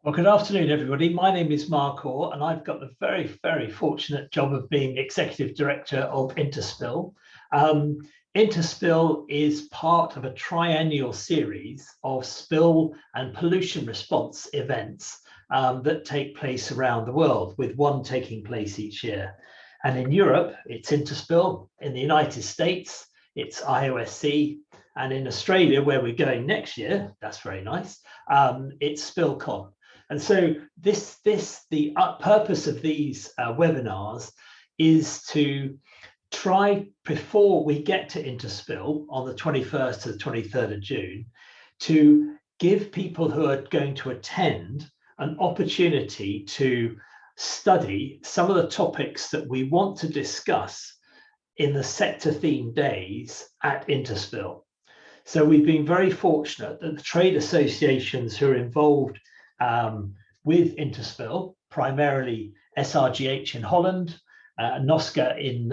Well, good afternoon, everybody. My name is Mark Orr, and I've got the very fortunate job of being Executive Director of Interspill. Interspill is part of a triennial series of spill and pollution response events that take place around the world, with one taking place each year. And in Europe, it's Interspill. In the United States, it's IOSC. And in Australia, where we're going next year, that's very nice, it's SpillCon. And so the purpose of these webinars is to try, before we get to Interspill on the 21st to the 23rd of June, to give people who are going to attend an opportunity to study some of the topics that we want to discuss in the sector themed days at Interspill. So we've been very fortunate that the trade associations who are involved with Interspill, primarily SRGH in Holland, NOSCA in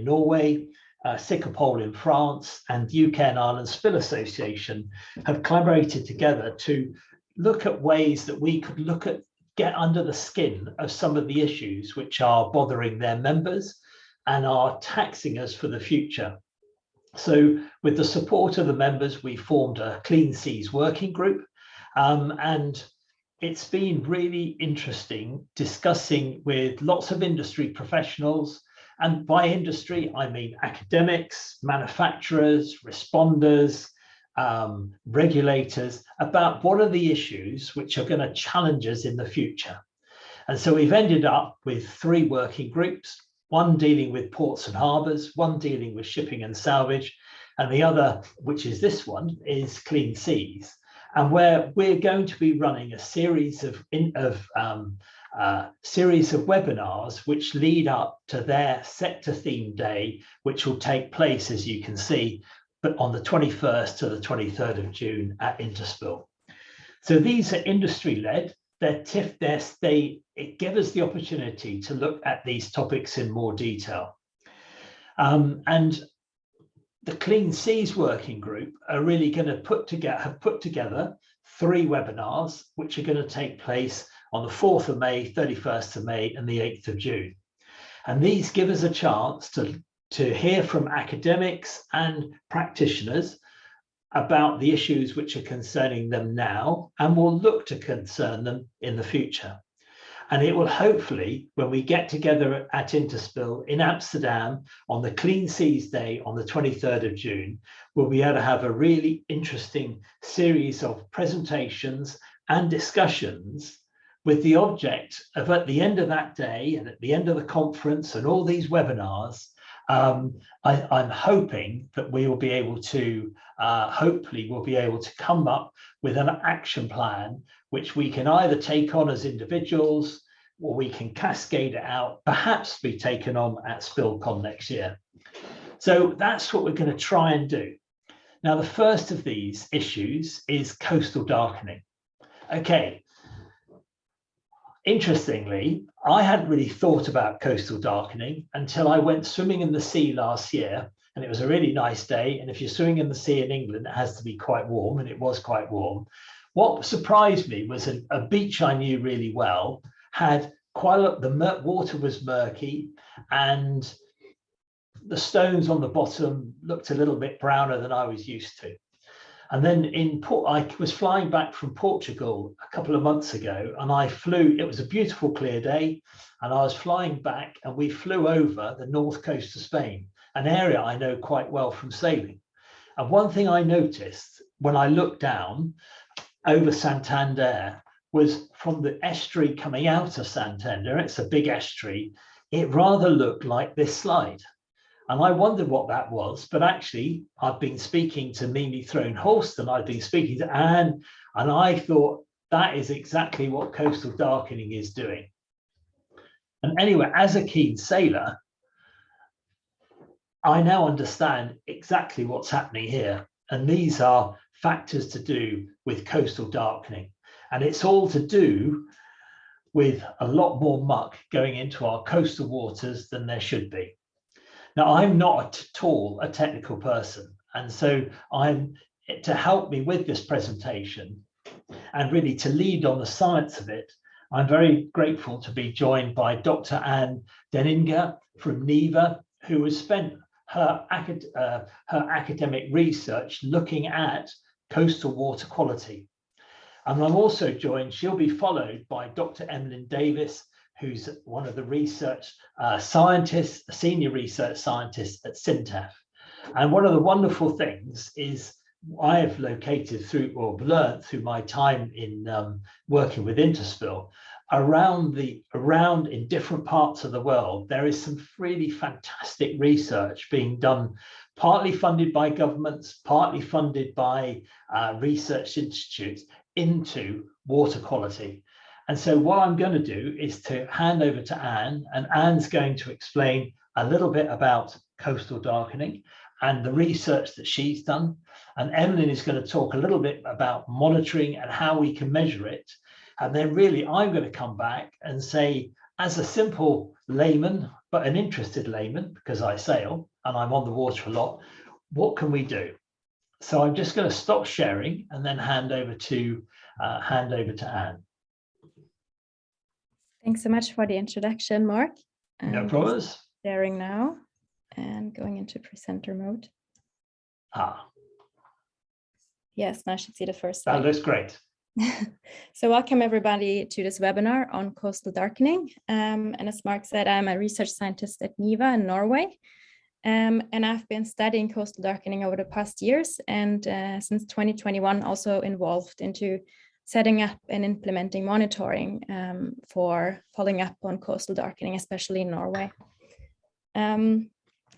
Norway, Sikapol in France, and UK and Ireland Spill Association have collaborated together to look at ways that we could get under the skin of some of the issues which are bothering their members and are taxing us for the future. So with the support of the members, we formed a Clean Seas working group, and it's been really interesting discussing with lots of industry professionals. And by industry, I mean academics, manufacturers, responders, regulators, about what are the issues which are going to challenge us in the future. And so we've ended up with 3 working groups, one dealing with ports and harbours, one dealing with shipping and salvage, and the other, which is this one, is Clean Seas. And where we're going to be running a series of webinars which lead up to their sector theme day, which will take place, as you can see, but on the 21st to the 23rd of June at Interspill. So these are industry-led. It gives us the opportunity to look at these topics in more detail. And the Clean Seas Working Group are really going to have put together 3 webinars, which are going to take place on the 4th of May, 31st of May, and the 8th of June. And these give us a chance to hear from academics and practitioners about the issues which are concerning them now and will look to concern them in the future. And it will hopefully, when we get together at Interspill in Amsterdam on the Clean Seas Day on the 23rd of June, we'll be able to have a really interesting series of presentations and discussions with the object of, at the end of that day and at the end of the conference and all these webinars, I'm hoping that we will be able to, hopefully we'll be able to come up with an action plan which we can either take on as individuals or we can cascade it out, perhaps be taken on at SpillCon next year. So that's what we're going to try and do. Now, the first of these issues is coastal darkening. Okay. Interestingly, I hadn't really thought about coastal darkening until I went swimming in the sea last year, and it was a really nice day. And if you're swimming in the sea in England, it has to be quite warm, and it was quite warm. What surprised me was a beach I knew really well had quite a lot, the water was murky, and the stones on the bottom looked a little bit browner than I was used to. And then I was flying back from Portugal a couple of months ago, and it was a beautiful clear day, and I was flying back and we flew over the north coast of Spain, an area I know quite well from sailing. And one thing I noticed when I looked down over Santander was from the estuary coming out of Santander, it's a big estuary, it rather looked like this slide. And I wondered what that was, but actually I've been speaking to Mimi Throne-Holst, and I've been speaking to Anne, and I thought that is exactly what coastal darkening is doing. And anyway, as a keen sailor, I now understand exactly what's happening here. And these are factors to do with coastal darkening. And it's all to do with a lot more muck going into our coastal waters than there should be. Now, I'm not at all a technical person, and so to help me with this presentation, and really to lead on the science of it, I'm very grateful to be joined by Dr. Anne Denninger from NEVA, who has spent her academic research looking at coastal water quality. And I'm also joined, she'll be followed by Dr. Emlyn Davis, who's one of the research scientists, a senior research scientist at SINTEF. And one of the wonderful things is I've located through, or learned through my time in working with Interspill, around in different parts of the world, there is some really fantastic research being done, partly funded by governments, partly funded by research institutes into water quality. And so what I'm going to do is to hand over to Anne, and Anne's going to explain a little bit about coastal darkening and the research that she's done. And Emlyn is going to talk a little bit about monitoring and how we can measure it. And then really I'm going to come back and say, as a simple layman, but an interested layman, because I sail and I'm on the water a lot, what can we do? So I'm just going to stop sharing and then hand over to Anne. Thanks so much for the introduction, Mark. No problems. Sharing now and going into presenter mode. Yes, now I should see the first slide. That looks great. So welcome everybody to this webinar on coastal darkening. And as Mark said, I'm a research scientist at NEVA in Norway. And I've been studying coastal darkening over the past years, and since 2021 also involved into setting up and implementing monitoring for following up on coastal darkening, especially in Norway.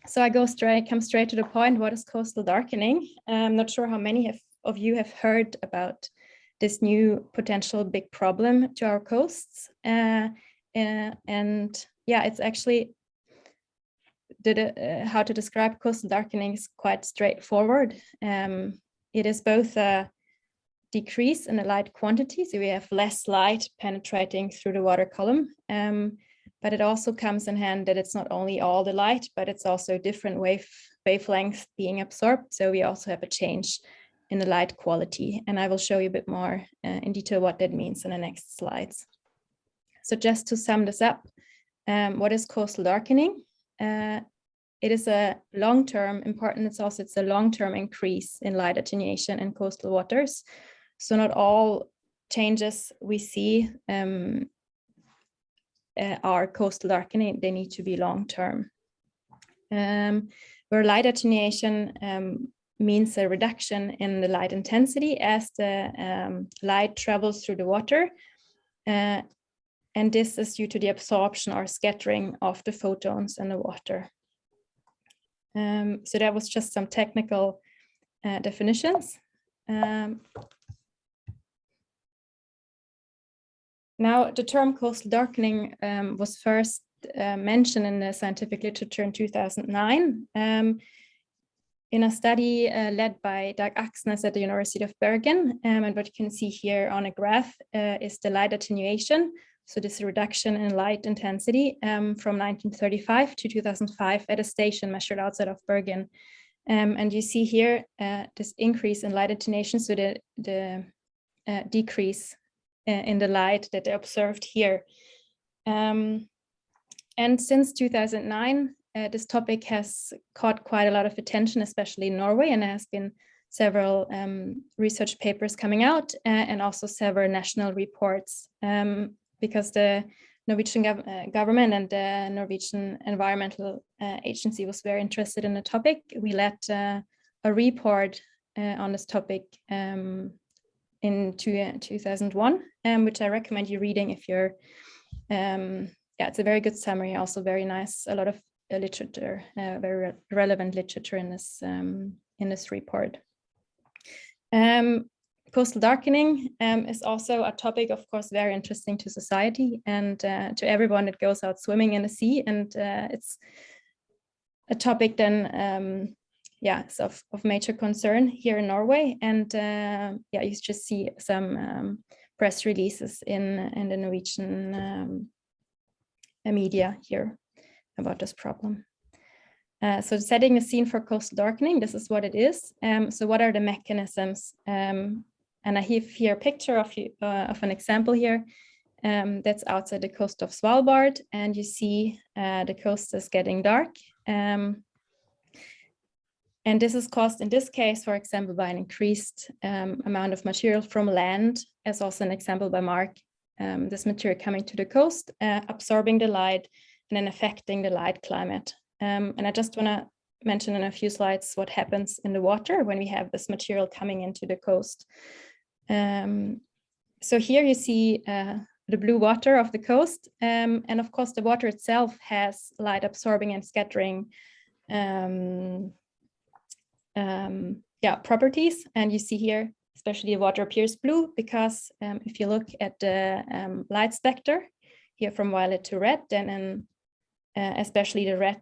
So I come straight to the point. What is coastal darkening? I'm not sure how many of you have heard about this new potential big problem to our coasts. And yeah, it's actually how to describe coastal darkening is quite straightforward. It is both a decrease in the light quantity, so we have less light penetrating through the water column, but it also comes in hand that it's not only all the light, but it's also different wavelengths being absorbed, so we also have a change in the light quality, and I will show you a bit more in detail what that means in the next slides. So just to sum this up, what is coastal darkening? It is a long-term important, it's a long-term increase in light attenuation in coastal waters. So not all changes we see are coastal darkening, they need to be long-term. Where light attenuation means a reduction in the light intensity as the light travels through the water. And this is due to the absorption or scattering of the photons in the water. So that was just some technical definitions. Now, the term coastal darkening was first mentioned in the scientific literature in 2009 in a study led by Dag Aksnes at the University of Bergen. And what you can see here on a graph is the light attenuation. So this reduction in light intensity from 1935 to 2005 at a station measured outside of Bergen. And you see here this increase in light attenuation, so the decrease in the light that they observed here. And since 2009, this topic has caught quite a lot of attention, especially in Norway, and there has been several research papers coming out and also several national reports. Because the Norwegian government and the Norwegian Environmental Agency was very interested in the topic. We led a report on this topic in 2001, which I recommend you reading if you're, yeah, it's a very good summary, also very nice, a lot of literature, very relevant literature in this report. Coastal darkening is also a topic, of course, very interesting to society and to everyone that goes out swimming in the sea. And it's a topic then, yeah, it's of major concern here in Norway. And yeah, you just see some press releases in the Norwegian media here about this problem. So setting a scene for coastal darkening, this is what it is. So what are the mechanisms And I have here a picture of an example here that's outside the coast of Svalbard, and you see the coast is getting dark. And this is caused in this case, for example, by an increased amount of material from land, as also an example by Mark, this material coming to the coast, absorbing the light and then affecting the light climate. And I just want to mention in a few slides what happens in the water when we have this material coming into the coast. So here you see the blue water of the coast. And of course, the water itself has light absorbing and scattering properties. And you see here, especially the water appears blue because if you look at the light spectrum here from violet to red, then especially the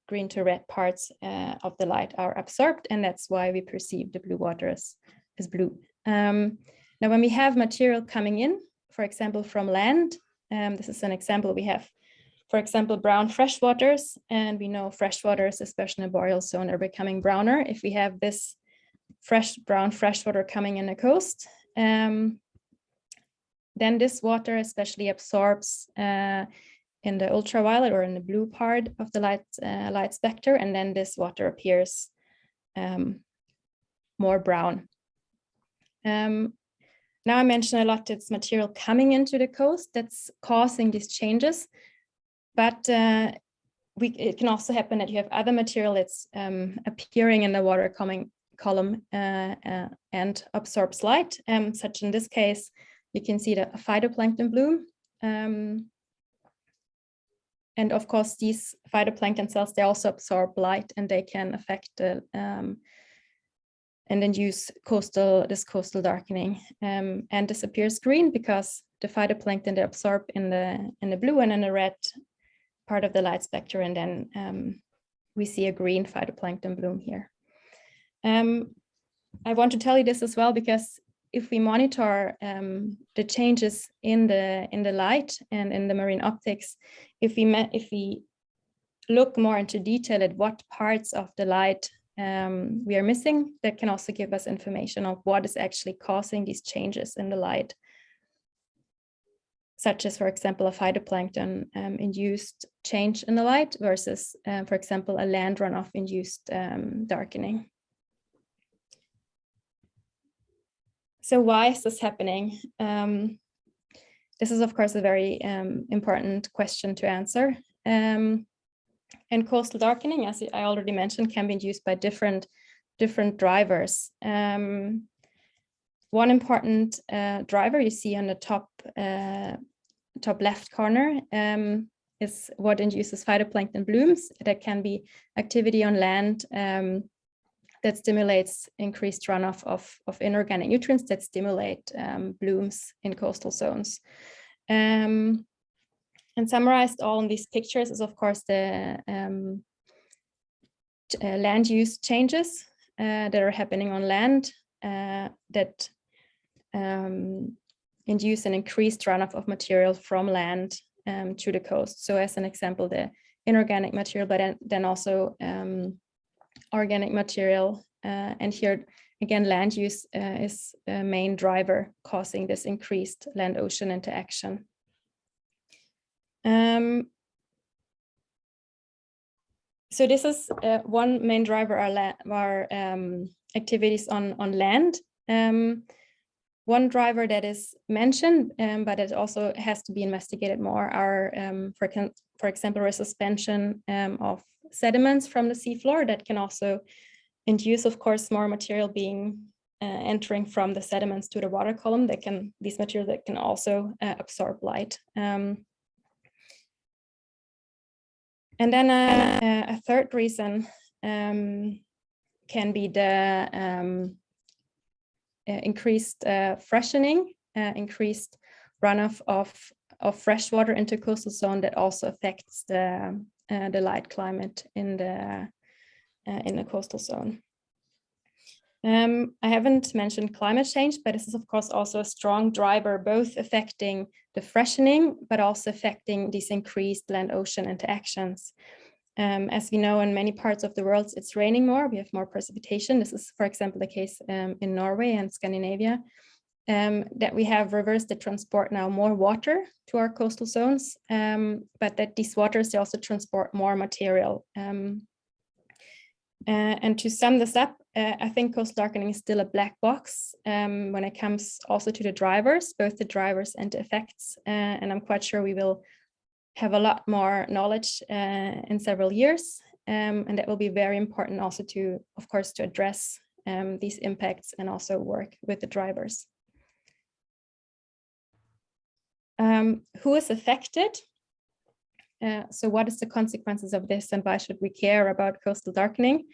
green to red parts of the light are absorbed, and that's why we perceive the blue water as blue. Now, when we have material coming in, for example, from land, this is an example we have, for example, brown freshwaters, and we know freshwaters, especially in the boreal zone, are becoming browner. If we have this brown freshwater coming in the coast, then this water especially absorbs in the ultraviolet or in the blue part of the light spectrum, and then this water appears more brown. Now I mentioned a lot it's material coming into the coast that's causing these changes, but it can also happen that you have other material that's appearing in the water column and absorbs light. Such in this case, you can see the phytoplankton bloom. And of course, these phytoplankton cells, they also absorb light, and they can affect the and induce this coastal darkening. And this appears green because the phytoplankton, they absorb in the blue and in the red part of the light spectrum, and then we see a green phytoplankton bloom here. I want to tell you this as well because if we monitor the changes in the light and in the marine optics, if we look more into detail at what parts of the light we are missing, that can also give us information of what is actually causing these changes in the light, such as, for example, a phytoplankton induced change in the light versus, for example, a land runoff induced darkening. So why is this happening? This is, of course, a very important question to answer. And coastal darkening, as I already mentioned, can be induced by different drivers. One important driver you see on the top left corner is what induces phytoplankton blooms. That can be activity on land that stimulates increased runoff of inorganic nutrients that stimulate blooms in coastal zones. And summarized all in these pictures is, of course, the land use changes that are happening on land that induce an increased runoff of material from land to the coast. So as an example, the inorganic material, but then also organic material. And here, again, land use is a main driver causing this increased land-ocean interaction. So this is one main driver our activities on land. One driver that is mentioned, but it also has to be investigated more, are, for example, resuspension of sediments from the seafloor that can also induce, of course, more material being entering from the sediments to the water column. These materials that can also absorb light. And then a third reason can be the increased freshening, increased runoff of fresh water into coastal zone that also affects the light climate in the coastal zone. I haven't mentioned climate change, but this is, of course, also a strong driver, both affecting the freshening, but also affecting these increased land-ocean interactions. As we know, in many parts of the world, it's raining more. We have more precipitation. This is, for example, the case in Norway and Scandinavia. that we have reversed the transport now more water to our coastal zones, but that these waters, they also transport more material. And to sum this up, I think coastal darkening is still a black box when it comes also to the drivers, both the drivers and the effects. And I'm quite sure we will have a lot more knowledge in several years. And that will be very important also to, of course, to address these impacts and also work with the drivers. Who is affected? So what is the consequences of this, and why should we care about coastal darkening?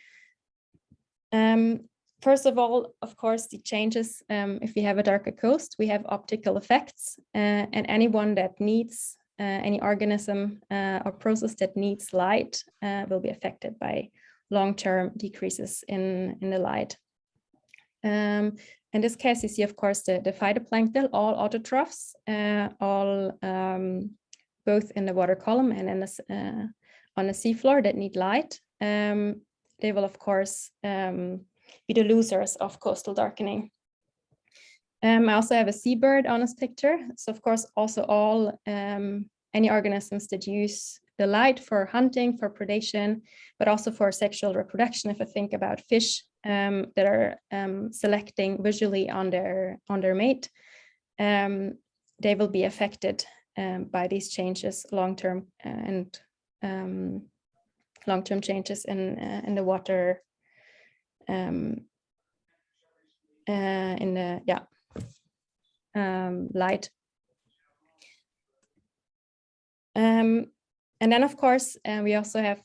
First of all, of course, the changes, if we have a darker coast, we have optical effects, and anyone that needs, any organism or process that needs light will be affected by long-term decreases in the light. In this case, you see, of course, the phytoplankton, all autotrophs, all both in the water column and in the, on the seafloor that need light. They will, of course, be the losers of coastal darkening. I also have a seabird on this picture. So, of course, also all any organisms that use the light for hunting, for predation, but also for sexual reproduction. If I think about fish that are selecting visually on their mate, they will be affected by these changes long-term and long-term changes in the water, in the light. And then, of course, we also have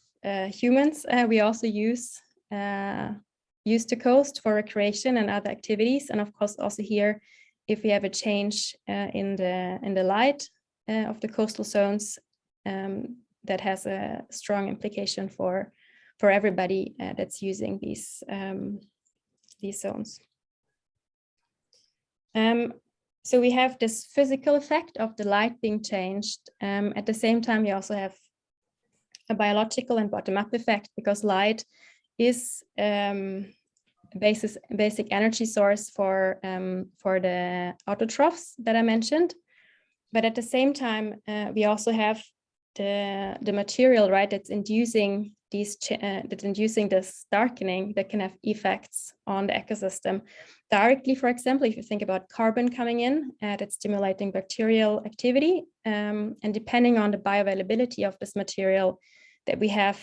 humans. We also use the coast for recreation and other activities. And of course, also here, if we have a change in the light of the coastal zones, that has a strong implication for everybody that's using these zones. So we have this physical effect of the light being changed. At the same time, we also have a biological and bottom-up effect, because light is basic energy source for the autotrophs that I mentioned. But at the same time, we also have the material, right, that's inducing this darkening that can have effects on the ecosystem directly. For example, if you think about carbon coming in, that's stimulating bacterial activity, and depending on the bioavailability of this material that we have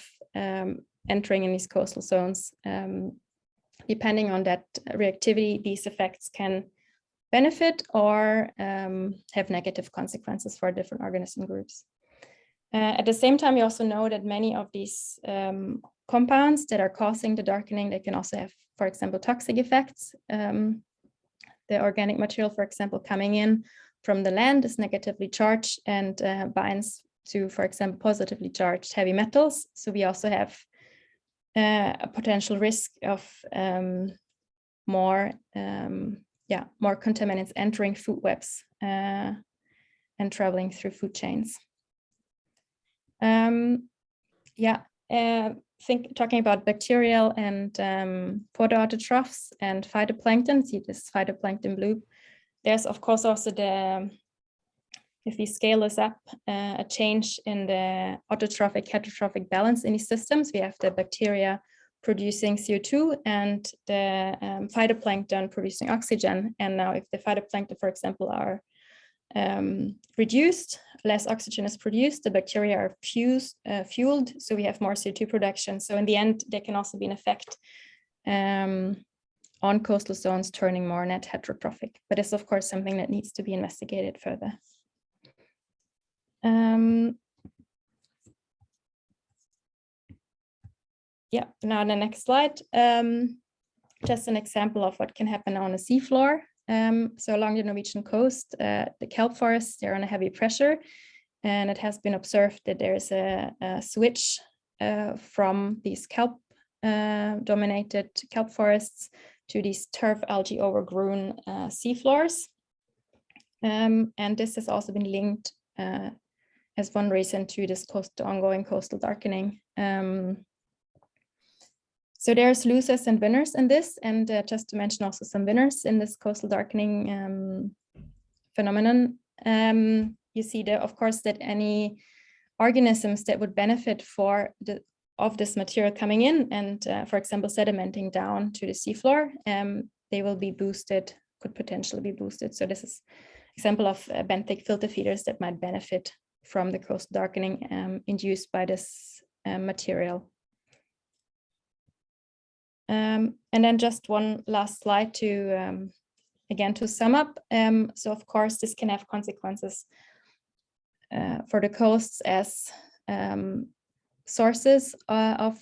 entering in these coastal zones, depending on that reactivity, these effects can benefit or have negative consequences for different organism groups. At the same time, we also know that many of these compounds that are causing the darkening, they can also have, for example, toxic effects. The organic material, for example, coming in from the land is negatively charged and binds to, for example, positively charged heavy metals. So we also have a potential risk of more contaminants entering food webs and traveling through food chains. Talking about bacterial and photoautotrophs and phytoplankton, see this phytoplankton blue. There's, of course, also if we scale this up, a change in the autotrophic heterotrophic balance in these systems. We have the bacteria producing CO2 and the phytoplankton producing oxygen. And now if the phytoplankton, for example, are reduced, less oxygen is produced, the bacteria are fueled, so we have more CO2 production. So in the end, there can also be an effect on coastal zones turning more net heterotrophic. But it's, of course, something that needs to be investigated further. Now the next slide, just an example of what can happen on a seafloor. So along the Norwegian coast, the kelp forests, they're on a heavy pressure, and it has been observed that there's a switch from these kelp dominated kelp forests to these turf algae overgrown seafloors. And this has also been linked as one reason to this ongoing coastal darkening. So there's losers and winners in this, and just to mention also some winners in this coastal darkening phenomenon. You see that, of course, that any organisms that would benefit of this material coming in and, for example, sedimenting down to the seafloor, they will be boosted, could potentially be boosted. So this is example of benthic filter feeders that might benefit from the coastal darkening induced by this material. And then just one last slide to, again, to sum up. So of course, this can have consequences for the coasts as sources of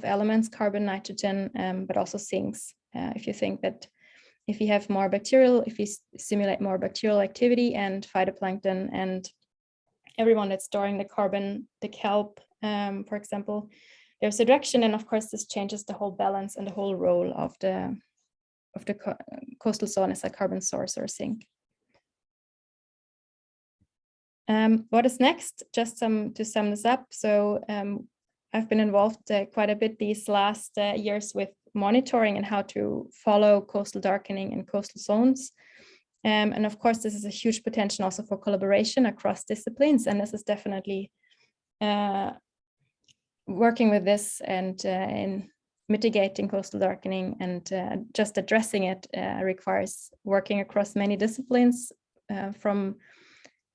elements, carbon, nitrogen, but also sinks. If you think that if you have more bacterial, if you simulate more bacterial activity and phytoplankton and everyone that's storing the carbon, the kelp, for example, there's a direction, and of course this changes the whole balance and the whole role of the coastal zone as a carbon source or sink. What is next? Just to sum this up. So I've been involved quite a bit these last years with monitoring and how to follow coastal darkening in coastal zones. And of course, this is a huge potential also for collaboration across disciplines. And this is definitely working with this and in mitigating coastal darkening and just addressing it requires working across many disciplines, from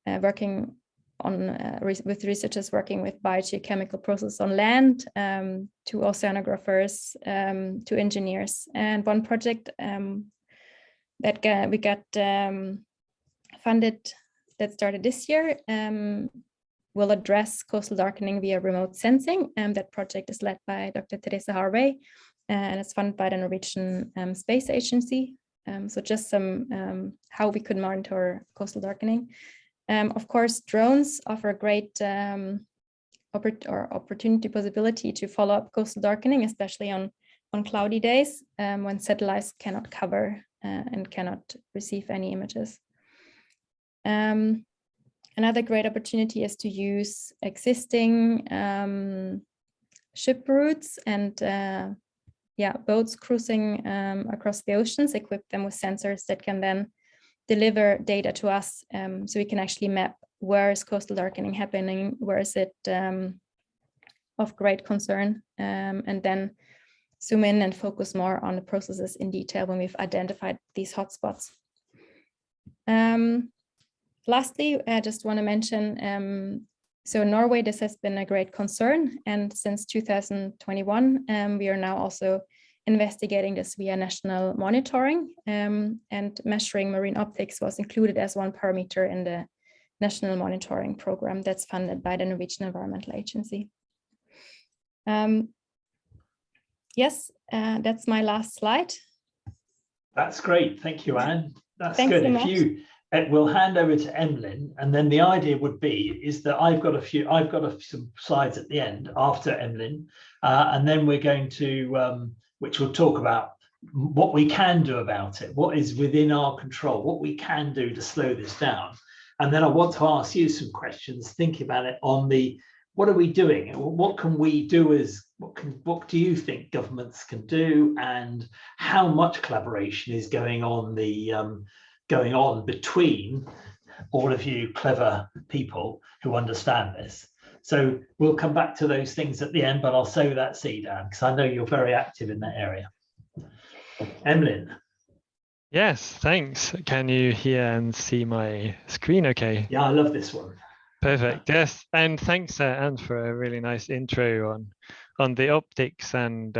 working on with researchers working with biogeochemical process on land, to oceanographers, to engineers. And one project that we got funded that started this year will address coastal darkening via remote sensing. That project is led by Dr. Teresa Harvey, and it's funded by the Norwegian Space Agency. So just some how we could monitor coastal darkening. Of course, drones offer a great opportunity possibility to follow up coastal darkening, especially on cloudy days when satellites cannot cover and cannot receive any images. Another great opportunity is to use existing ship routes and boats cruising across the oceans, equip them with sensors that can then deliver data to us, so we can actually map where is coastal darkening happening, where is it of great concern, and then zoom in and focus more on the processes in detail when we've identified these hotspots. Lastly, I just want to mention, so in Norway, this has been a great concern, and since 2021, we are now also investigating this via national monitoring, and measuring marine optics was included as one parameter in the national monitoring program that's funded by the Norwegian Environmental Agency. Yes, that's my last slide. That's great. Thank you, Anne. That's Thanks good. so If much. you we'll hand over to Emlyn, and then the idea would be is that I've got some slides at the end after Emlyn, and then we're going to which will talk about what we can do about it, what is within our control, what we can do to slow this down. And then I want to ask you some questions, thinking about it on the, what are we doing? What can we do as, what do you think governments can do, and how much collaboration is going on between all of you clever people who understand this? So we'll come back to those things at the end, but I'll sow that seed, Anne, because I know you're very active in that area. Emlyn. Yes, thanks. Can you hear and see my screen okay? Yeah, I love this one. Perfect. Yes, and thanks, Anne, for a really nice intro on the optics and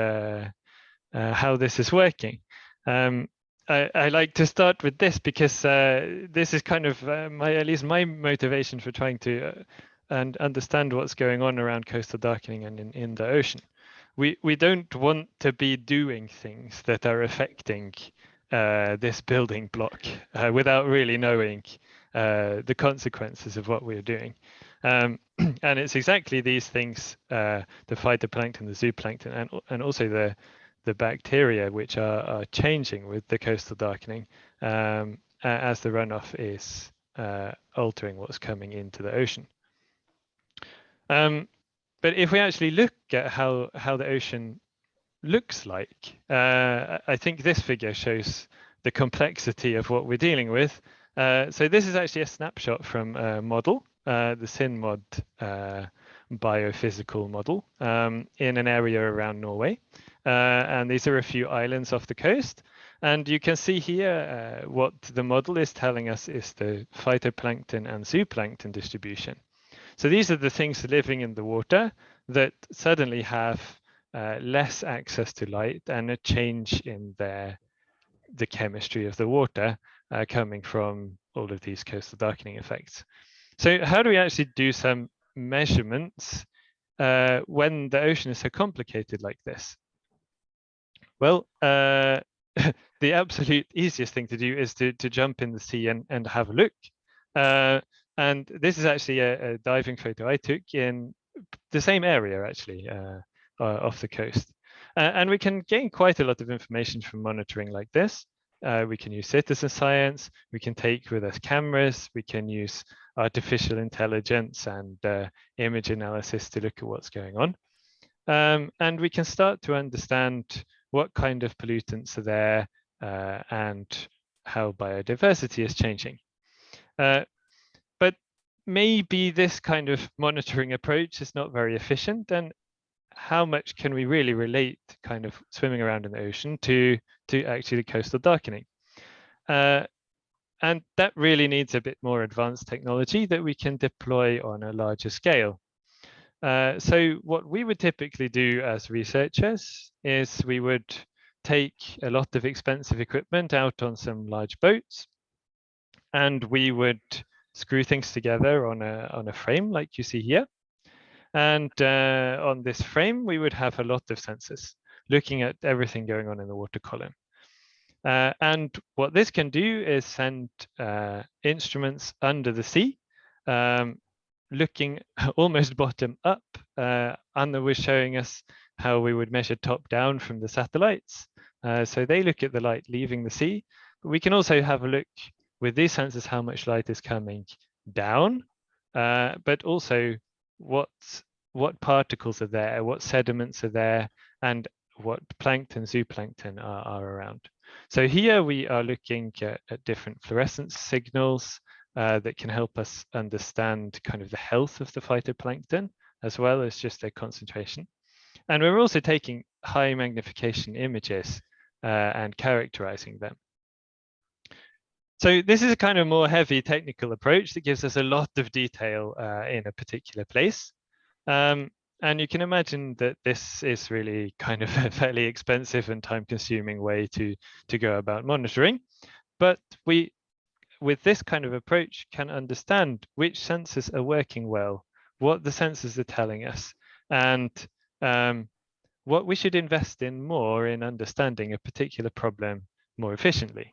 how this is working. I like to start with this because this is kind of at least my motivation for trying to and understand what's going on around coastal darkening and in the ocean. We don't want to be doing things that are affecting this building block without really knowing the consequences of what we're doing. And it's exactly these things, the phytoplankton, the zooplankton, and also the bacteria which are changing with the coastal darkening as the runoff is altering what's coming into the ocean. But if we actually look at how the ocean looks like. I think this figure shows the complexity of what we're dealing with. So this is actually a snapshot from a model, the SynMod biophysical model in an area around Norway. And these are a few islands off the coast. And you can see here what the model is telling us is the phytoplankton and zooplankton distribution. So these are the things living in the water that suddenly have less access to light and a change in the chemistry of the water coming from all of these coastal darkening effects. So how do we actually do some measurements when the ocean is so complicated like this? Well, the absolute easiest thing to do is to jump in the sea and have a look. And this is actually a diving photo I took in the same area, actually, off the coast. And we can gain quite a lot of information from monitoring like this. We can use citizen science, we can take with us cameras, we can use artificial intelligence and image analysis to look at what's going on. And we can start to understand what kind of pollutants are there and how biodiversity is changing. But maybe this kind of monitoring approach is not very efficient, and how much can we really relate kind of swimming around in the ocean to actually coastal darkening? And that really needs a bit more advanced technology that we can deploy on a larger scale. So what we would typically do as researchers is we would take a lot of expensive equipment out on some large boats, and we would screw things together on a frame like you see here. And on this frame, we would have a lot of sensors looking at everything going on in the water column. And what this can do is send instruments under the sea, looking almost bottom up. Anna was showing us how we would measure top down from the satellites. So they look at the light leaving the sea, but we can also have a look with these sensors how much light is coming down, but also what particles are there, what sediments are there, and what plankton, zooplankton are around. So here we are looking at different fluorescence signals that can help us understand kind of the health of the phytoplankton, as well as just their concentration. And we're also taking high magnification images and characterizing them. So this is a kind of more heavy technical approach that gives us a lot of detail in a particular place. And you can imagine that this is really kind of a fairly expensive and time-consuming way to go about monitoring. But we, with this kind of approach, can understand which sensors are working well, what the sensors are telling us, and what we should invest in more in understanding a particular problem more efficiently.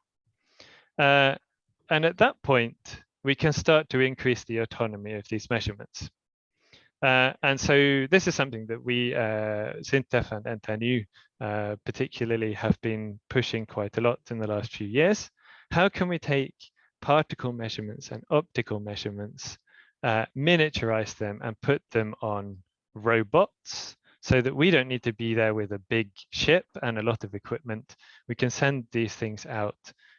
And at that point, we can start to increase the autonomy of these measurements. And so this is something that we, SINTEF and NTNU particularly, have been pushing quite a lot in the last few years. How can we take particle measurements and optical measurements, miniaturize them and put them on robots so that we don't need to be there with a big ship and a lot of equipment? We can send these things out,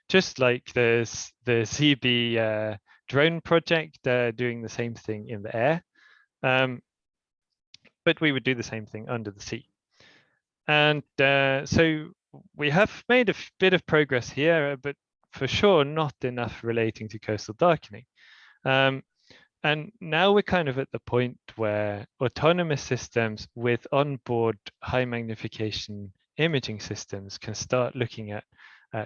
just like there's the CB drone project doing the same thing in the air. But we would do the same thing under the sea. And so we have made a bit of progress here, but for sure not enough relating to coastal darkening. And now we're kind of at the point where autonomous systems with onboard high magnification imaging systems can start looking at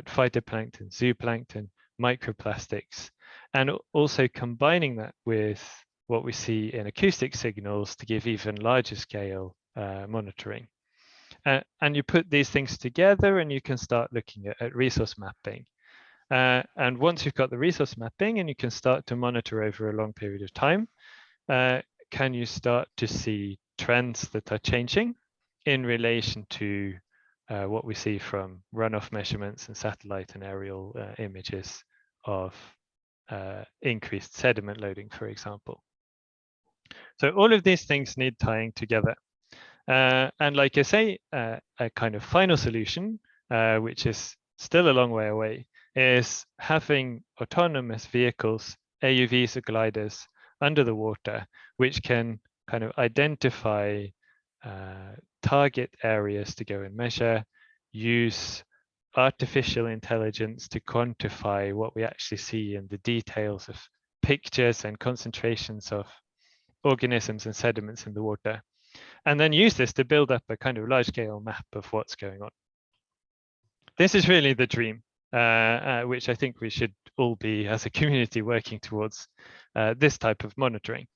phytoplankton, zooplankton, microplastics, and also combining that with what we see in acoustic signals to give even larger scale monitoring. And you put these things together and you can start looking at resource mapping. And once you've got the resource mapping and you can start to monitor over a long period of time, can you start to see trends that are changing in relation to what we see from runoff measurements and satellite and aerial images of increased sediment loading, for example. So all of these things need tying together. And like I say, a kind of final solution, which is still a long way away, is having autonomous vehicles, AUVs or gliders under the water, which can kind of identify target areas to go and measure, use artificial intelligence to quantify what we actually see in the details of pictures and concentrations of organisms and sediments in the water, and then use this to build up a kind of large-scale map of what's going on. This is really the dream, which I think we should all be, as a community, working towards this type of monitoring.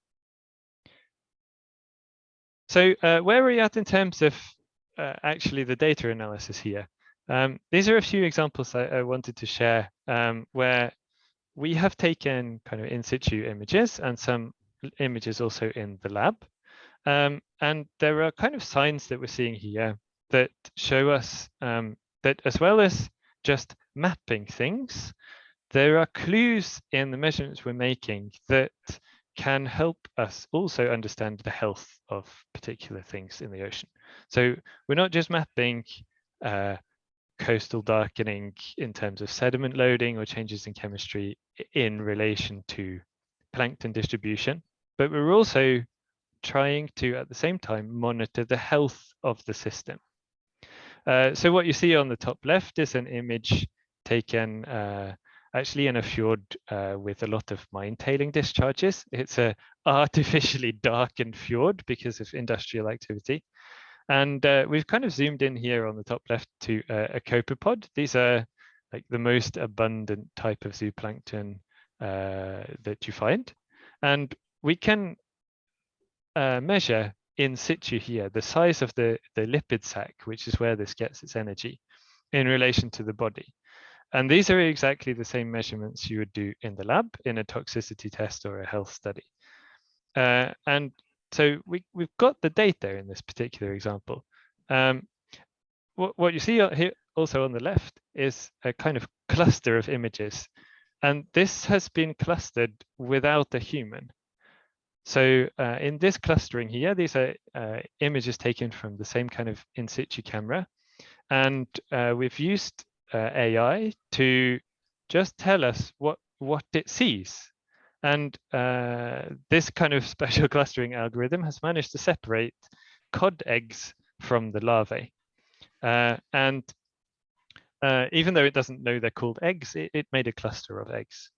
So where are we at in terms of actually the data analysis here? These are a few examples I wanted to share where we have taken kind of in situ images and some images also in the lab. And there are kind of signs that we're seeing here that show us that as well as just mapping things, there are clues in the measurements we're making that can help us also understand the health of particular things in the ocean. So we're not just mapping coastal darkening in terms of sediment loading or changes in chemistry in relation to plankton distribution, but we're also trying to, at the same time, monitor the health of the system. So what you see on the top left is an image taken actually in a fjord with a lot of mine tailing discharges. It's a artificially darkened fjord because of industrial activity. And we've kind of zoomed in here on the top left to a copepod. These are like the most abundant type of zooplankton that you find. And we can measure in situ here the size of the lipid sac, which is where this gets its energy, in relation to the body. And these are exactly the same measurements you would do in the lab in a toxicity test or a health study. And so we've got the data in this particular example. What you see here also on the left is a kind of cluster of images. And this has been clustered without a human. So in this clustering here, these are images taken from the same kind of in situ camera. And we've used AI to just tell us what it sees. And this kind of special clustering algorithm has managed to separate cod eggs from the larvae. And even though it doesn't know they're called eggs, it made a cluster of eggs.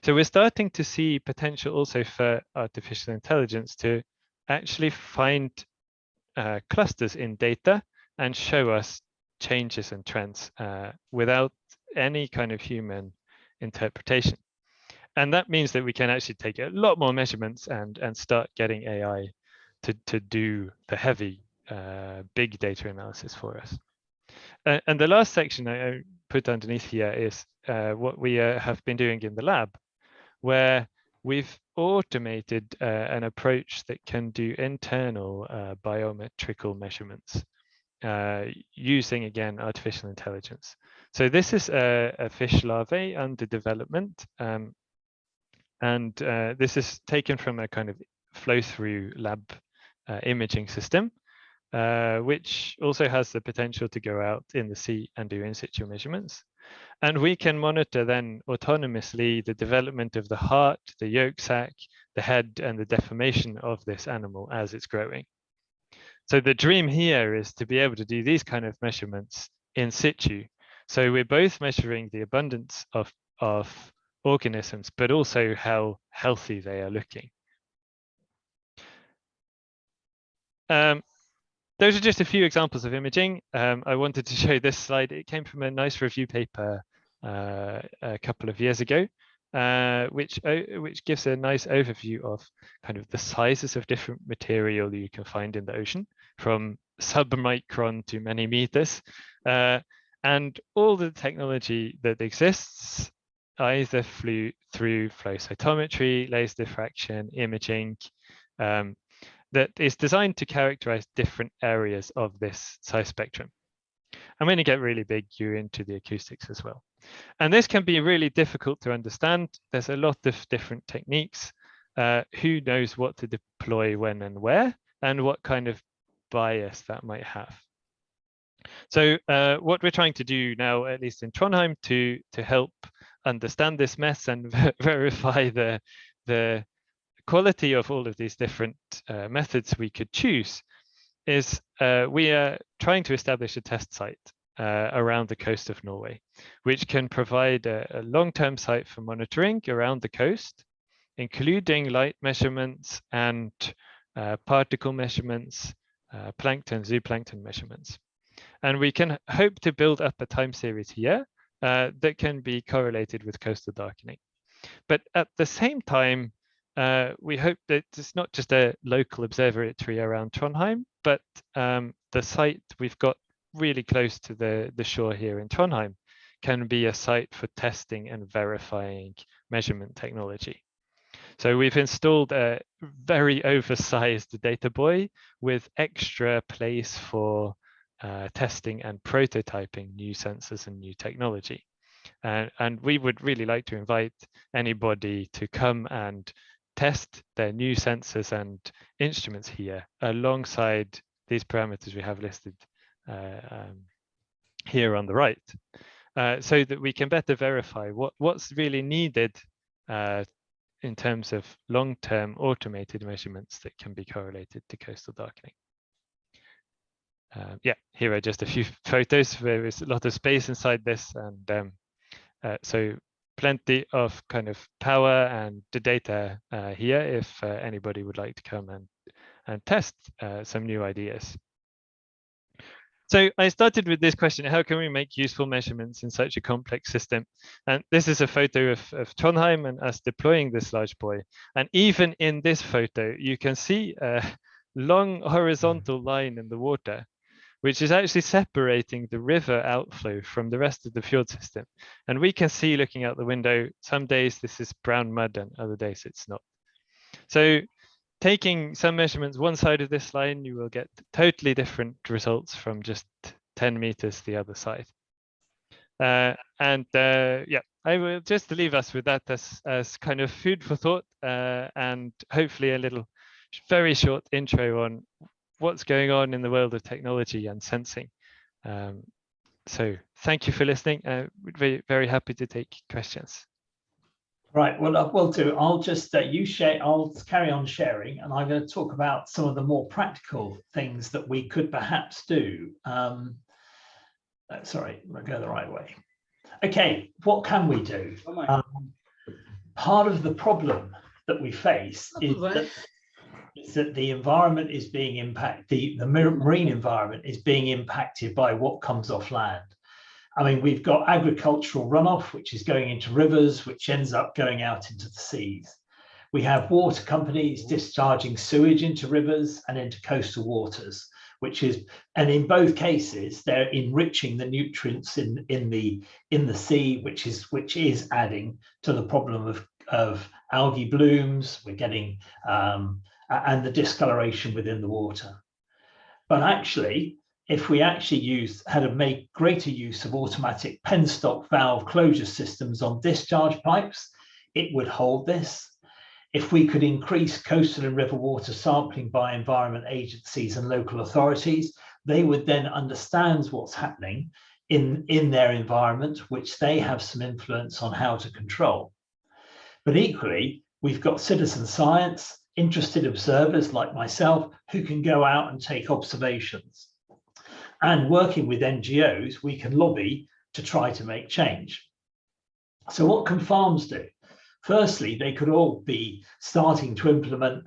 So we're starting to see potential also for artificial intelligence to actually find clusters in data and show us changes and trends without any kind of human interpretation. And that means that we can actually take a lot more measurements and start getting AI to do the heavy big data analysis for us. And the last section I put underneath here is what we have been doing in the lab, where we've automated an approach that can do internal biometrical measurements using, again, artificial intelligence. So this is a fish larvae under development. And this is taken from a kind of flow-through lab imaging system, which also has the potential to go out in the sea and do in situ measurements. And we can monitor then autonomously the development of the heart, the yolk sac, the head, and the deformation of this animal as it's growing. So the dream here is to be able to do these kind of measurements in situ. So we're both measuring the abundance of organisms, but also how healthy they are looking. Those are just a few examples of imaging. I wanted to show this slide. It came from a nice review paper a couple of years ago, which gives a nice overview of kind of the sizes of different material you can find in the ocean, from submicron to many meters, and all the technology that exists either flew through flow cytometry, laser diffraction, imaging, that is designed to characterize different areas of this size spectrum. And when you get really big, you're into the acoustics as well. And this can be really difficult to understand. There's a lot of different techniques. Who knows what to deploy when and where, and what kind of bias that might have. So what we're trying to do now, at least in Trondheim, to help understand this mess and verify the quality of all of these different methods we could choose, is we are trying to establish a test site around the coast of Norway, which can provide a long-term site for monitoring around the coast, including light measurements and particle measurements, plankton, zooplankton measurements. And we can hope to build up a time series here that can be correlated with coastal darkening. But at the same time, we hope that it's not just a local observatory around Trondheim, but the site we've got really close to the shore here in Trondheim can be a site for testing and verifying measurement technology. So we've installed a very oversized data buoy with extra place for testing and prototyping new sensors and new technology. And we would really like to invite anybody to come and test their new sensors and instruments here alongside these parameters we have listed here on the right, so that we can better verify what's really needed in terms of long-term automated measurements that can be correlated to coastal darkening. Yeah, here are just a few photos. There is a lot of space inside this, and so plenty of kind of power and the data here if anybody would like to come and test some new ideas. So I started with this question: how can we make useful measurements in such a complex system? And this is a photo of Trondheim and us deploying this large buoy. And even in this photo, you can see a long horizontal line in the water, which is actually separating the river outflow from the rest of the fjord system. And we can see, looking out the window, some days this is brown mud and other days it's not. So taking some measurements one side of this line, you will get totally different results from just 10 meters the other side. Yeah, I will just leave us with that as kind of food for thought, and hopefully a little very short intro on what's going on in the world of technology and sensing. So thank you for listening. We're very, very happy to take questions. Right, well, we'll do. I'll just you share. I'll carry on sharing, and I'm going to talk about some of the more practical things that we could perhaps do. Sorry, I'll go the right way. Okay, what can we do? Part of the problem that we face is that the environment is being impacted. The marine environment is being impacted by what comes off land. I mean, we've got agricultural runoff, which is going into rivers, which ends up going out into the seas. We have water companies discharging sewage into rivers and into coastal waters, and in both cases, they're enriching the nutrients in the sea, which is adding to the problem of algae blooms. We're getting and the discoloration within the water. But actually, if we actually had to make greater use of automatic penstock valve closure systems on discharge pipes, it would hold this. If we could increase coastal and river water sampling by environment agencies and local authorities, they would then understand what's happening in their environment, which they have some influence on how to control. But equally, we've got citizen science, interested observers like myself, who can go out and take observations. And working with NGOs, we can lobby to try to make change. So what can farms do? Firstly, they could all be starting to implement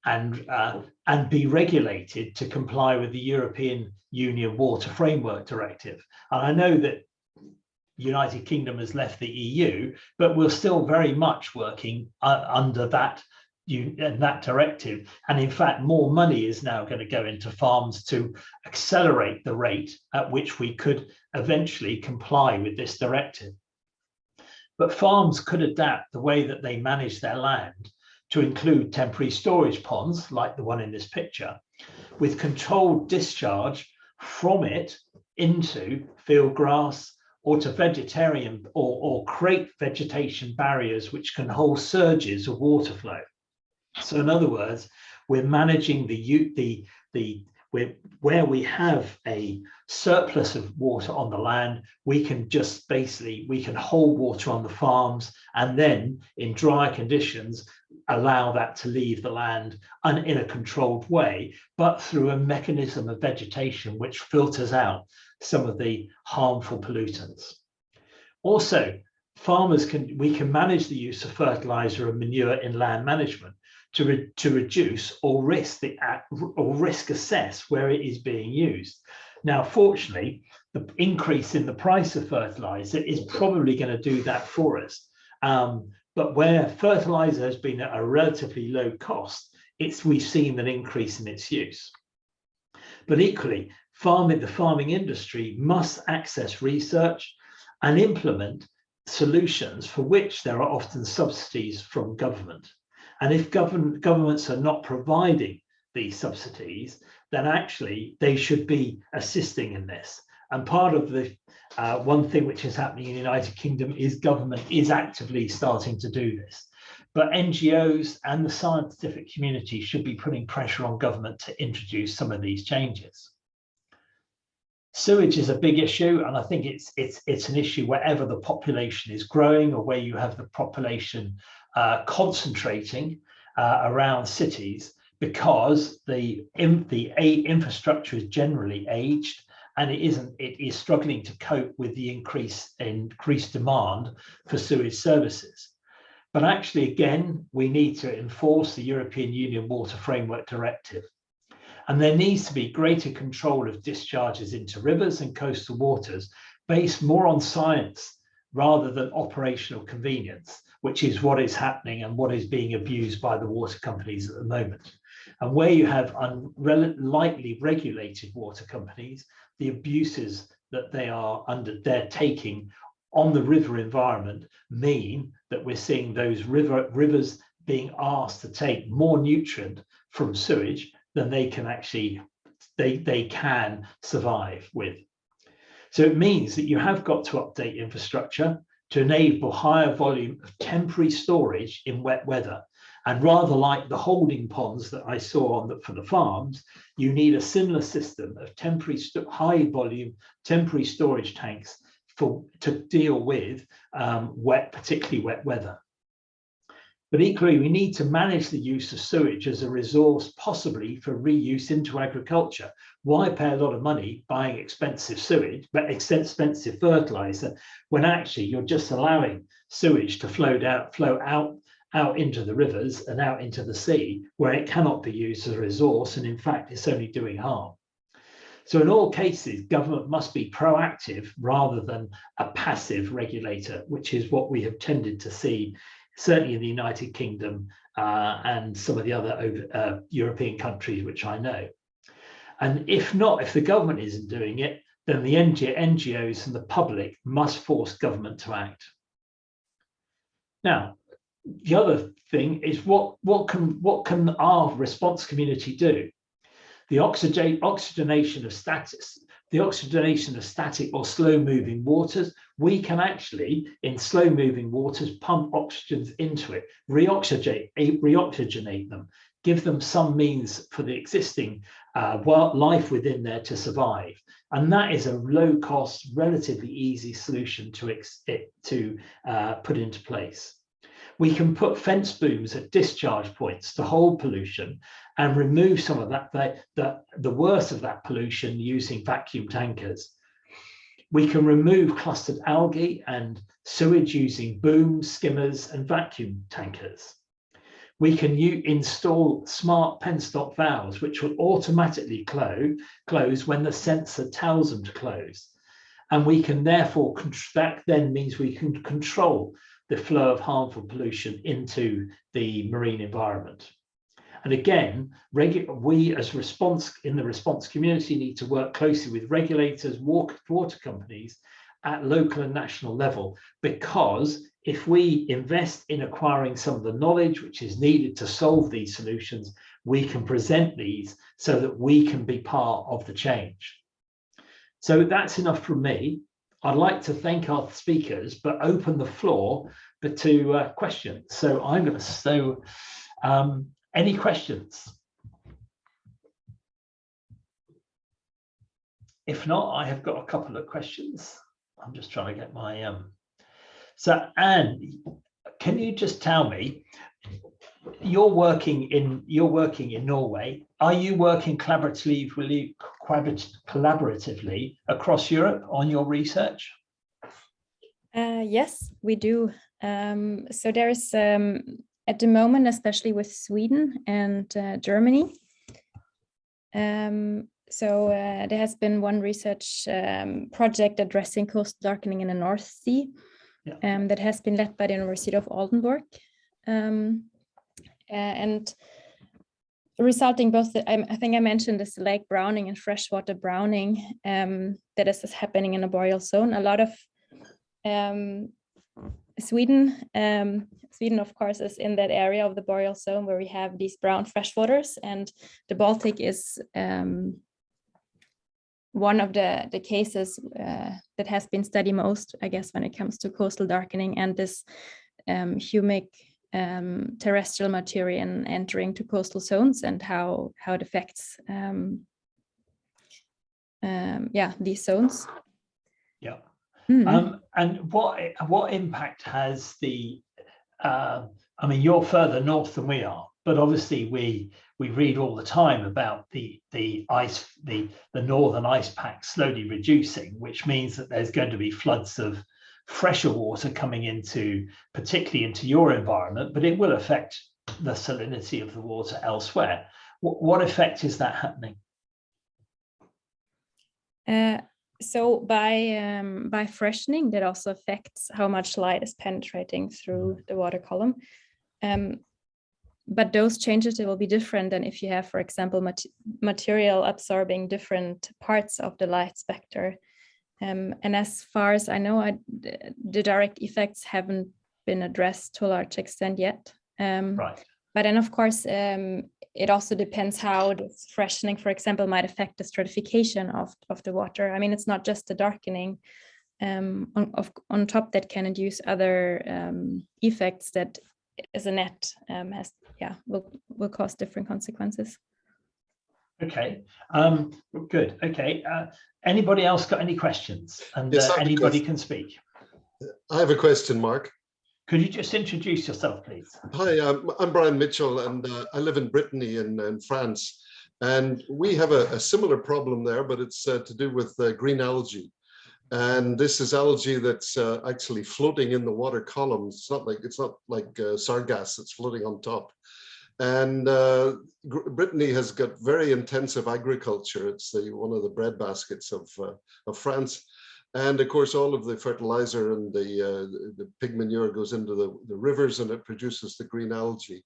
and be regulated to comply with the European Union Water Framework Directive. And I know that the United Kingdom has left the EU, but we're still very much working under that directive. And in fact, more money is now going to go into farms to accelerate the rate at which we could eventually comply with this directive. But farms could adapt the way that they manage their land to include temporary storage ponds, like the one in this picture, with controlled discharge from it into field grass or to vegetarian or create vegetation barriers which can hold surges of water flow. So in other words, we're managing where we have a surplus of water on the land, we can just basically, we can hold water on the farms, and then in dry conditions, allow that to leave the land in a controlled way, but through a mechanism of vegetation which filters out some of the harmful pollutants. Also, we can manage the use of fertilizer and manure in land management to reduce or risk assess where it is being used. Now, fortunately, the increase in the price of fertilizer is probably going to do that for us. But where fertilizer has been at a relatively low cost, we've seen an increase in its use. But equally, the farming industry must access research and implement solutions for which there are often subsidies from government. And if governments are not providing these subsidies, then actually they should be assisting in this. And part of the one thing which is happening in the United Kingdom is government is actively starting to do this. But NGOs and the scientific community should be putting pressure on government to introduce some of these changes. Sewage is a big issue, and I think it's an issue wherever the population is growing or where you have the population concentrating around cities, because the infrastructure is generally aged, and it is struggling to cope with the increased demand for sewage services. But actually, again, we need to enforce the European Union Water Framework Directive. And there needs to be greater control of discharges into rivers and coastal waters based more on science rather than operational convenience, which is what is happening and what is being abused by the water companies at the moment. And where you have lightly regulated water companies, the abuses that they're taking on the river environment mean that we're seeing those rivers being asked to take more nutrient from sewage than they can actually survive with. So it means that you have got to update infrastructure to enable higher volume of temporary storage in wet weather. And rather like the holding ponds that I saw for the farms, you need a similar system of high volume temporary storage tanks to deal with particularly wet weather. But equally, we need to manage the use of sewage as a resource, possibly for reuse into agriculture. Why pay a lot of money buying expensive sewage, but expensive fertilizer, when actually you're just allowing sewage to flow out into the rivers and out into the sea, where it cannot be used as a resource, and in fact, it's only doing harm. So in all cases, government must be proactive rather than a passive regulator, which is what we have tended to see certainly in the United Kingdom and some of the other European countries, which I know. And if the government isn't doing it, then the NGOs and the public must force government to act. Now, the other thing is what can our response community do? The oxygenation of static or slow-moving waters, we can actually, in slow-moving waters, pump oxygens into it, reoxygenate them, give them some means for the existing life within there to survive. And that is a low-cost, relatively easy solution to put into place. We can put fence booms at discharge points to hold pollution and remove some of the worst of that pollution using vacuum tankers. We can remove clustered algae and sewage using booms, skimmers, and vacuum tankers. We can install smart penstock valves, which will automatically close when the sensor tells them to close. And we can therefore, that then means we can control the flow of harmful pollution into the marine environment. And again, we as in the response community need to work closely with regulators, water companies at local and national level, because if we invest in acquiring some of the knowledge which is needed to solve these solutions, we can present these so that we can be part of the change. So that's enough from me. I'd like to thank our speakers, but open the floor to questions. So I'm going to, any questions? If not, I have got a couple of questions. I'm just trying to get my So Anne, can you just tell me, you're working in Norway. Are you working collaboratively across Europe on your research? Yes, we do. So there's at the moment, especially with Sweden and Germany. There has been one research project addressing coastal darkening in the North Sea, yeah. That has been led by the University of Oldenburg. And resulting both, I think I mentioned this lake browning and freshwater browning that is happening in the boreal zone. A lot of Sweden, of course, is in that area of the boreal zone where we have these brown freshwaters, and the Baltic is one of the cases that has been studied most, I guess, when it comes to coastal darkening and this humic terrestrial material entering to coastal zones and how it affects these zones. Yeah. And what impact has the I mean, you're further north than we are, but obviously we read all the time about the ice, the northern ice pack slowly reducing, which means that there's going to be floods of fresher water coming particularly into your environment, but it will affect the salinity of the water elsewhere. What effect is that happening? So by freshening, that also affects how much light is penetrating through the water column. But those changes, they will be different than if you have, for example, material absorbing different parts of the light spectrum. And as far as I know, the direct effects haven't been addressed to a large extent yet. Right. But then, of course, it also depends how this freshening, for example, might affect the stratification of the water. I mean, it's not just the darkening on top that can induce other effects that as a net will cause different consequences. Okay, good. Okay, anybody else got any questions? And yes, anybody can speak. I have a question, Mark. Could you just introduce yourself, please? Hi, I'm Brian Mitchell, and I live in Brittany in France. And we have a similar problem there, but it's to do with green algae. And this is algae that's actually floating in the water column. It's not like sargass that's floating on top. And Brittany has got very intensive agriculture. It's one of the breadbaskets of France. And of course, all of the fertilizer and the pig manure goes into the rivers, and it produces the green algae.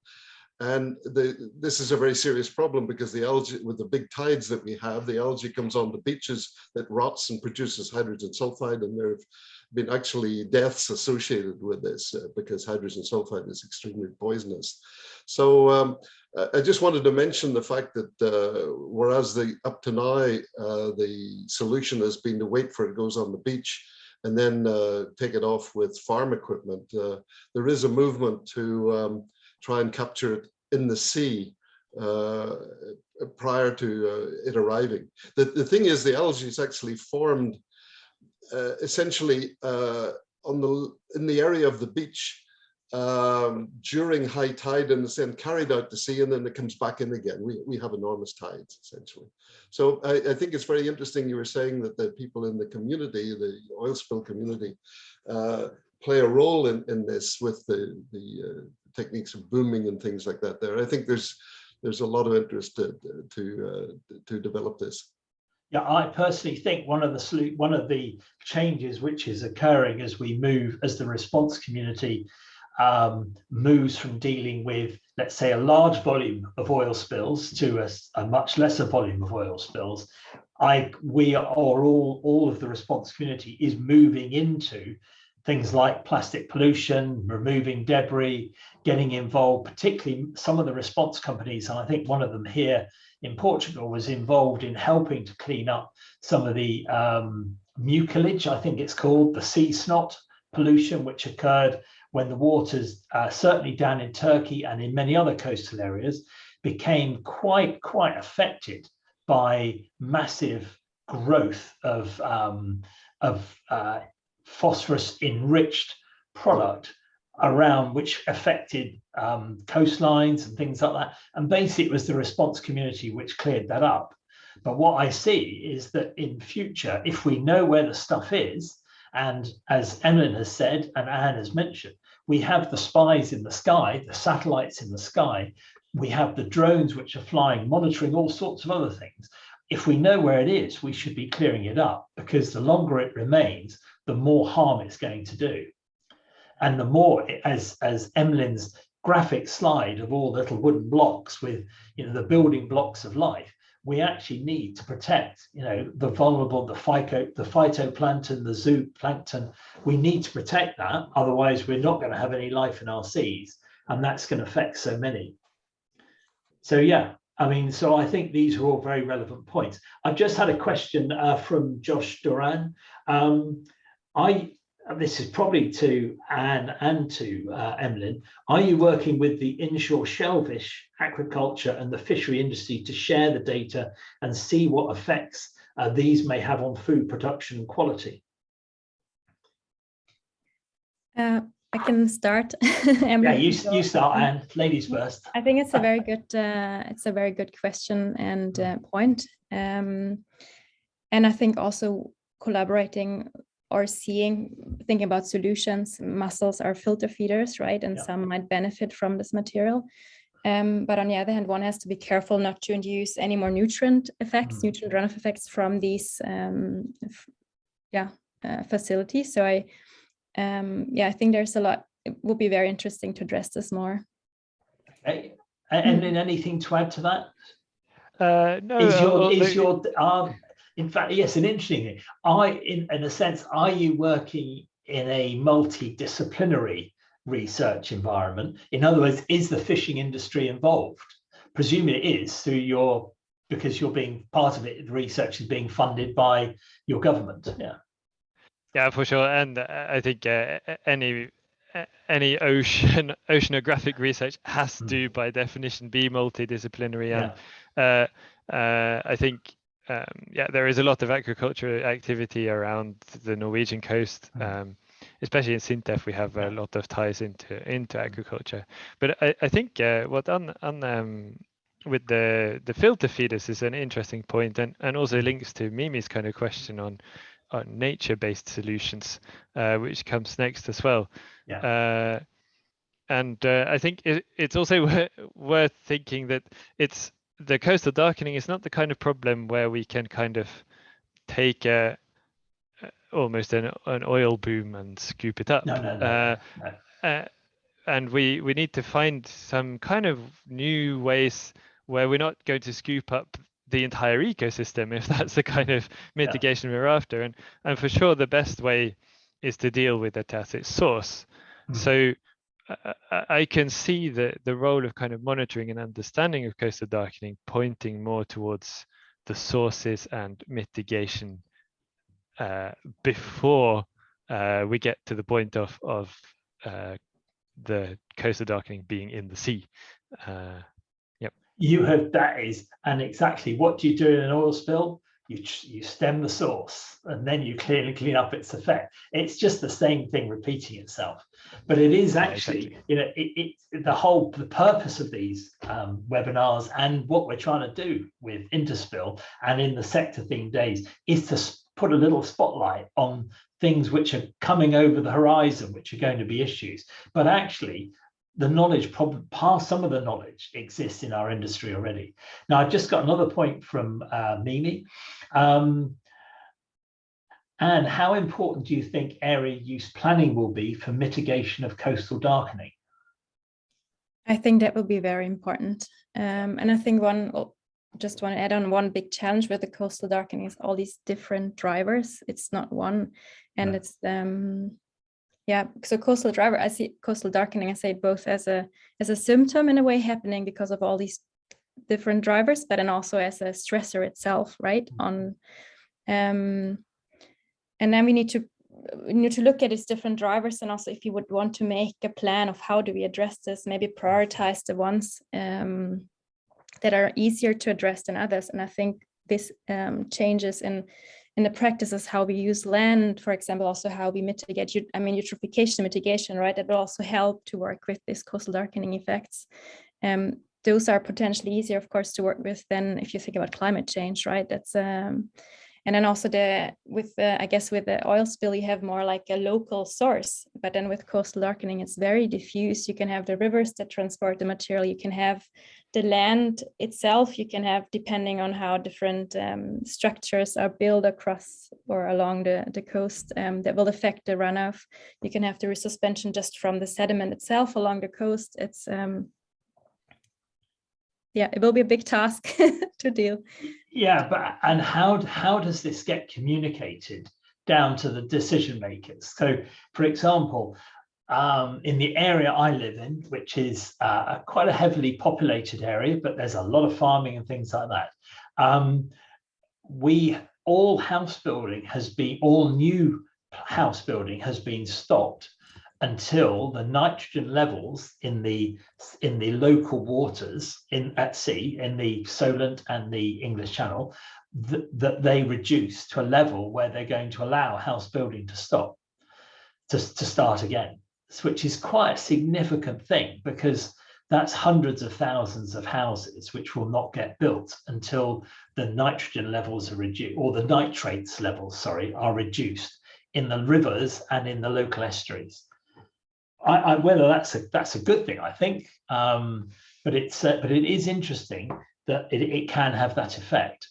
And this is a very serious problem because the algae, with the big tides that we have, the algae comes on the beaches that rots and produces hydrogen sulfide. And there have been actually deaths associated with this because hydrogen sulfide is extremely poisonous. So I just wanted to mention the fact that whereas up to now, the solution has been to wait for it goes on the beach and then take it off with farm equipment, there is a movement to try and capture it in the sea prior to it arriving. The thing is, the algae is actually formed essentially in the area of the beach during high tide, and it's then carried out to sea, and then it comes back in again. We have enormous tides, essentially. So I think it's very interesting you were saying that the people in the community, the oil spill community, play a role in this with the techniques of booming and things like that there. I think there's a lot of interest to develop this. Yeah, I personally think one of the changes which is occurring as the response community moves from dealing with, let's say, a large volume of oil spills to a much lesser volume of oil spills, all of the response community is moving into things like plastic pollution, removing debris, getting involved, particularly some of the response companies. And I think one of them here in Portugal was involved in helping to clean up some of the mucilage, I think it's called, the sea snot pollution, which occurred when the waters, certainly down in Turkey and in many other coastal areas, became quite affected by massive growth of phosphorus enriched product around, which affected coastlines and things like that. And basically it was the response community which cleared that up. But what I see is that in future, if we know where the stuff is, and as Emlyn has said, and Anne has mentioned, we have the spies in the sky, the satellites in the sky, we have the drones which are flying, monitoring all sorts of other things. If we know where it is, we should be clearing it up, because the longer it remains, the more harm it's going to do. And the more, as Emlyn's graphic slide of all little wooden blocks with, you know, the building blocks of life, we actually need to protect, you know, the vulnerable, the phytoplankton, the zooplankton. We need to protect that, otherwise we're not going to have any life in our seas, and that's going to affect so many. So yeah, I mean, so I think these are all very relevant points. I've just had a question from Josh Duran. This is probably to Anne and to Emlyn. Are you working with the inshore shellfish aquaculture and the fishery industry to share the data and see what effects these may have on food production and quality? I can start. Yeah, you start, Anne. Ladies first. I think it's a very good question and point. And I think also collaborating or thinking about solutions. Mussels are filter feeders, right? And some might benefit from this material. But on the other hand, one has to be careful not to induce any more nutrient nutrient runoff effects from these facilities. So I think there's a lot. It will be very interesting to address this more. Okay. And anything to add to that? No. In fact, yes, an interesting thing. In a sense, are you working in a multidisciplinary research environment? In other words, is the fishing industry involved? Presumably it is, because you're being part of it. The research is being funded by your government. Yeah, for sure. And I think any oceanographic research has to, by definition, be multidisciplinary. And I think there is a lot of agriculture activity around the Norwegian coast, especially in Sintef. We have a lot of ties into agriculture. But I think what with the filter feeders is an interesting point, and also links to Mimi's kind of question on nature-based solutions, which comes next as well. And I think it's also worth thinking that the coastal darkening is not the kind of problem where we can kind of take almost an oil boom and scoop it up. No. And we need to find some kind of new ways where we're not going to scoop up the entire ecosystem, if that's the kind of mitigation we're after. And for sure, the best way is to deal with it at its source. So I can see the role of kind of monitoring and understanding of coastal darkening pointing more towards the sources and mitigation before we get to the point of the coastal darkening being in the sea. And exactly what do you do in an oil spill? You stem the source, and then you clean up its effect. It's just the same thing repeating itself. But it is actually, the purpose of these webinars and what we're trying to do with Interspill and in the sector themed days is to put a little spotlight on things which are coming over the horizon, which are going to be issues. But actually, the knowledge, some of the knowledge exists in our industry already. Now, I've just got another point from Mimi. And how important do you think area use planning will be for mitigation of coastal darkening? I think that will be very important. And I think just want to add on, one big challenge with the coastal darkening is all these different drivers. It's not one, and it's so coastal darkening, I say it both as a symptom in a way happening because of all these different drivers, but then also as a stressor itself, right? And then we need to look at these different drivers, and also if you would want to make a plan of how do we address this, maybe prioritize the ones that are easier to address than others. And I think this changes in the practices, how we use land, for example, also how we mitigate, eutrophication mitigation, right? It will also help to work with these coastal darkening effects. Those are potentially easier, of course, to work with than if you think about climate change, right? That's and then also with the oil spill, you have more like a local source, but then with coastal darkening, it's very diffuse. You can have the rivers that transport the material. You can have the land itself. You can have, depending on how different structures are built across or along the coast, that will affect the runoff. You can have the resuspension just from the sediment itself along the coast. It's yeah, it will be a big task to deal. Yeah, but and how does this get communicated down to the decision makers? So, for example, in the area I live in, which is quite a heavily populated area, but there's a lot of farming and things like that. All new house building has been stopped until the nitrogen levels in the local waters at sea, in the Solent and the English Channel, that they reduce to a level where they're going to allow house building to stop, to start again, which is quite a significant thing, because that's hundreds of thousands of houses which will not get built until the nitrogen levels are reduced, or the nitrates levels, sorry, are reduced in the rivers and in the local estuaries. Whether that's a good thing, I think, but it is interesting that it can have that effect,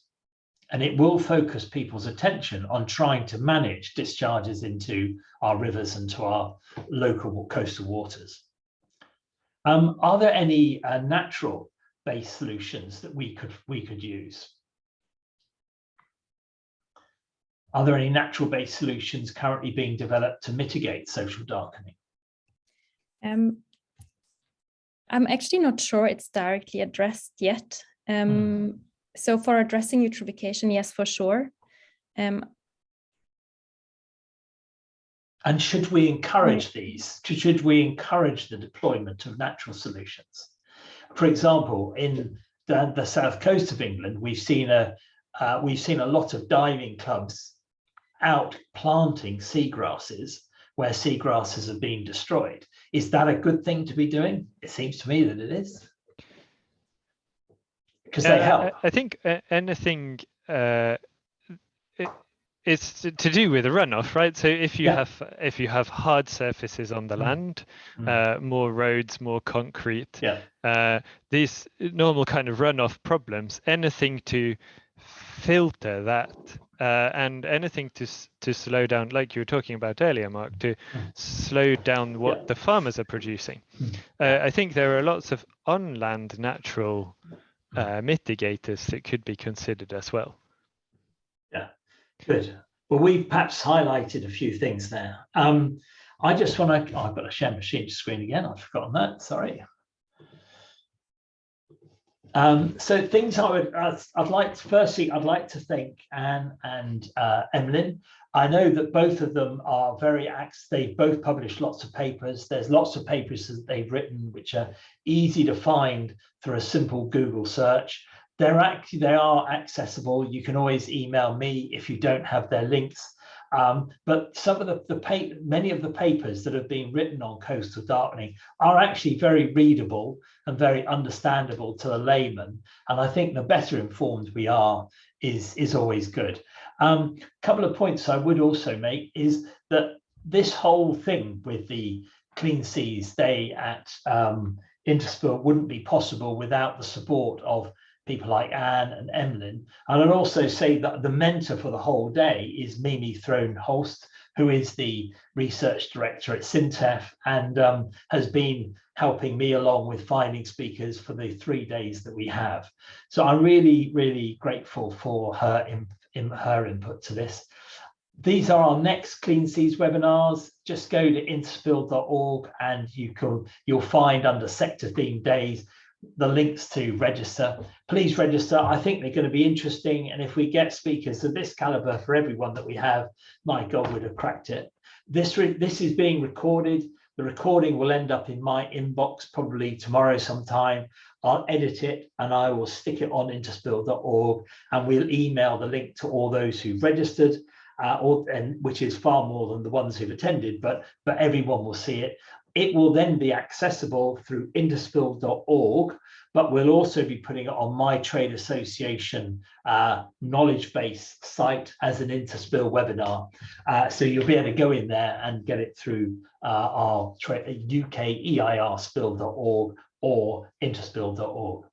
and it will focus people's attention on trying to manage discharges into our rivers and to our local coastal waters. Are there any natural-based solutions that we could use? Are there any natural-based solutions currently being developed to mitigate social darkening? I'm actually not sure it's directly addressed yet. So for addressing eutrophication, yes, for sure. And should we encourage these? Should we encourage the deployment of natural solutions? For example, in the south coast of England, we've seen a lot of diving clubs out planting seagrasses where seagrasses have been destroyed. Is that a good thing to be doing? It seems to me that it is, because they help. I think anything it's to do with the runoff, right? So if you have hard surfaces on the land, more roads, more concrete, these normal kind of runoff problems, anything to filter that and anything to slow down, like you were talking about earlier, Mark, to slow down what the farmers are producing. I think there are lots of on-land natural mitigators that could be considered as well. Yeah, good. Well, we've perhaps highlighted a few things there. I just want to, I've got to share my screen again. I've forgotten that, sorry. So things I'd like to thank Anne and Emlyn. I know that both of them are very active. They've both published lots of papers. There's lots of papers that they've written which are easy to find through a simple Google search. They are accessible. You can always email me if you don't have their links. But some of many of the papers that have been written on coastal darkening are actually very readable and very understandable to the layman. And I think the better informed we are is always good. Couple of points I would also make is that this whole thing with the Clean Seas Day at Interspill wouldn't be possible without the support of people like Anne and Emlyn. And I'd also say that the mentor for the whole day is Mimi Throne-Holst, who is the research director at SINTEF and has been helping me along with finding speakers for the 3 days that we have. So I'm really, really grateful for her input to this. These are our next Clean Seas webinars. Just go to interspill.org and you'll find under sector themed days the links to register. Please register. I think they're going to be interesting, and if we get speakers of this caliber for everyone that we have, my God, we'd have cracked it. This is being recorded. The recording will end up in my inbox probably tomorrow sometime. I'll edit it and I will stick it on interspill.org, and we'll email the link to all those who've registered, which is far more than the ones who've attended, but everyone will see it. It will then be accessible through interspill.org, but we'll also be putting it on my trade association knowledge base site as an Interspill webinar. So you'll be able to go in there and get it through our UKEIRspill.org or interspill.org.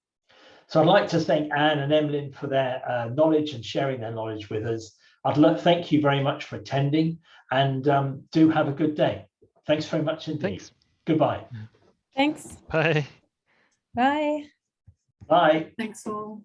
So I'd like to thank Anne and Emlyn for their knowledge and sharing their knowledge with us. Thank you very much for attending, and do have a good day. Thanks very much indeed. Thanks. Goodbye. Thanks. Bye. Bye. Bye. Thanks all.